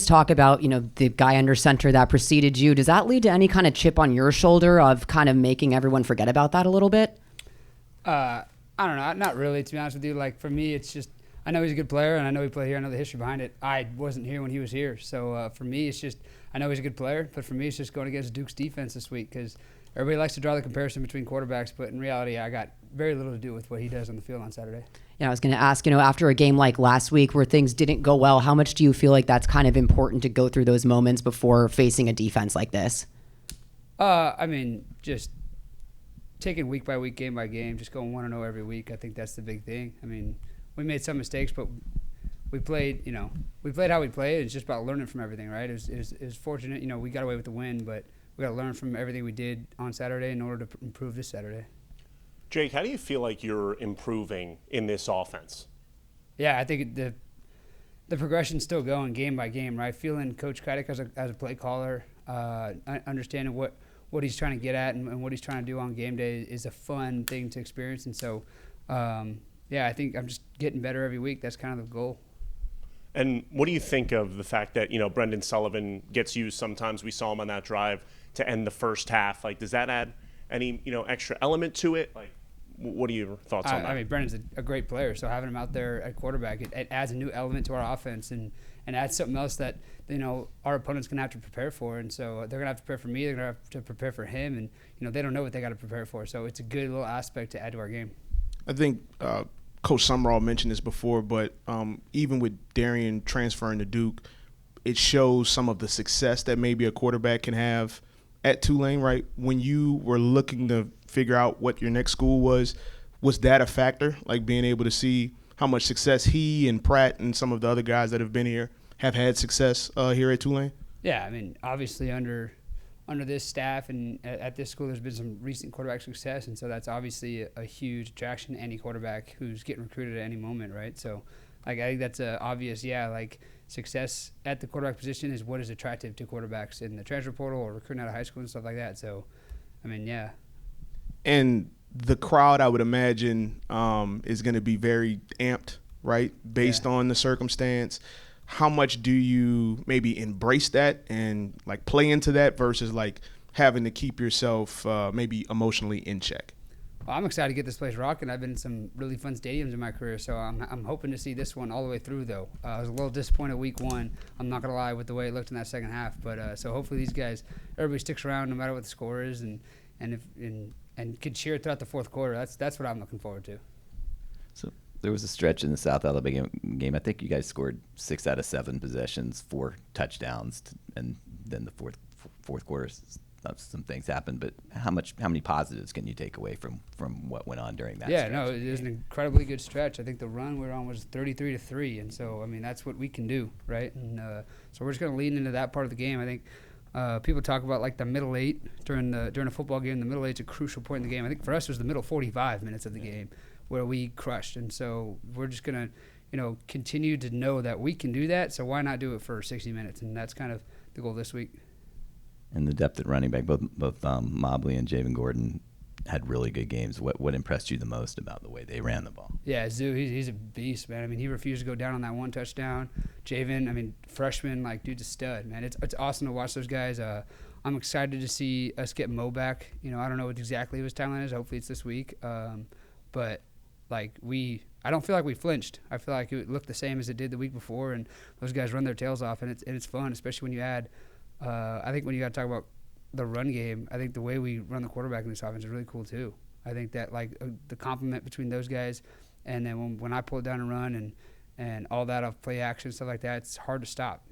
talk about, the guy under center that preceded you. Does that lead to any kind of chip on your shoulder of kind of making everyone forget about that a little bit? I don't know. Not really, to be honest with you. Like, for me, it's just, I know he's a good player, and I know he played here. I know the history behind it. I wasn't here when he was here. So, for me, it's just, I know he's a good player, but for me, it's just going against Duke's defense this week because everybody likes to draw the comparison between quarterbacks, but in reality, I got very little to do with what he does on the field on Saturday. Yeah, I was going to ask, after a game like last week where things didn't go well, how much do you feel like that's kind of important to go through those moments before facing a defense like this? Just taking week by week, game by game, just going 1-0 every week. I think that's the big thing. I mean, we made some mistakes, but we played how we played. It's just about learning from everything, right? It was fortunate, we got away with the win, but we got to learn from everything we did on Saturday in order to improve this Saturday. Jake, how do you feel like you're improving in this offense? Yeah, I think the progression's still going game by game, right? Feeling Coach Kreidick as a play caller, understanding what he's trying to get at and what he's trying to do on game day is a fun thing to experience. And so, I think I'm just getting better every week. That's kind of the goal. And what do you think of the fact that, Brendan Sullivan gets used sometimes? We saw him on that drive to end the first half. Like, does that add any, extra element to it? Like, what are your thoughts on that? I mean, Brendan's a great player, so having him out there at quarterback, it adds a new element to our offense and adds something else that, our opponent's going to have to prepare for. And so they're going to have to prepare for me, they're going to have to prepare for him, and, they don't know what they got to prepare for. So it's a good little aspect to add to our game. I think Coach Summerall mentioned this before, but even with Darian transferring to Duke, it shows some of the success that maybe a quarterback can have at Tulane, right? When you were looking to figure out what your next school was that a factor? Like being able to see how much success he and Pratt and some of the other guys that have been here have had success here at Tulane? Yeah, I mean, obviously under this staff and at this school, there's been some recent quarterback success, and so that's obviously a huge attraction to any quarterback who's getting recruited at any moment, right? So, I think that's obvious, success at the quarterback position is what is attractive to quarterbacks in the transfer portal or recruiting out of high school and stuff like that. So, yeah. And the crowd, I would imagine, is going to be very amped, right, based on the circumstance. How much do you maybe embrace that and, play into that versus, having to keep yourself maybe emotionally in check? Well, I'm excited to get this place rocking. I've been in some really fun stadiums in my career, so I'm hoping to see this one all the way through, though. I was a little disappointed week one. I'm not going to lie with the way it looked in that second half. But so hopefully these guys, everybody sticks around no matter what the score is and can cheer throughout the fourth quarter. That's what I'm looking forward to. So there was a stretch in the South Alabama game. I think you guys scored 6 out of 7 possessions, 4 touchdowns, and then the fourth quarter, some things happened. But how many positives can you take away from what went on during that? Yeah, no, it was an incredibly good stretch. I think the run we were on was 33-3, and so that's what we can do, right? And so we're just going to lean into that part of the game. I think people talk about the middle 8 during a football game. The middle 8's a crucial point in the game. I think for us it was the middle 45 minutes of the game where we crushed, and so we're just going to continue to know that we can do that. So why not do it for 60 minutes? And that's kind of the goal this week. And the depth at running back, both Mobley and Javen Gordon had really good games. What impressed you the most about the way they ran the ball? Yeah, Zoo, he's a beast, man. I mean, he refused to go down on that one touchdown. Javen, freshman, dude's a stud, man. It's awesome to watch those guys. I'm excited to see us get Mo back. I don't know what exactly his talent is. Hopefully it's this week. But I don't feel like we flinched. I feel like it looked the same as it did the week before, and those guys run their tails off, and it's fun, especially when you add. I think when you got to talk about the run game, I think the way we run the quarterback in this offense is really cool too. I think that the complement between those guys, and then when I pull it down and run and all that off play action stuff like that, it's hard to stop.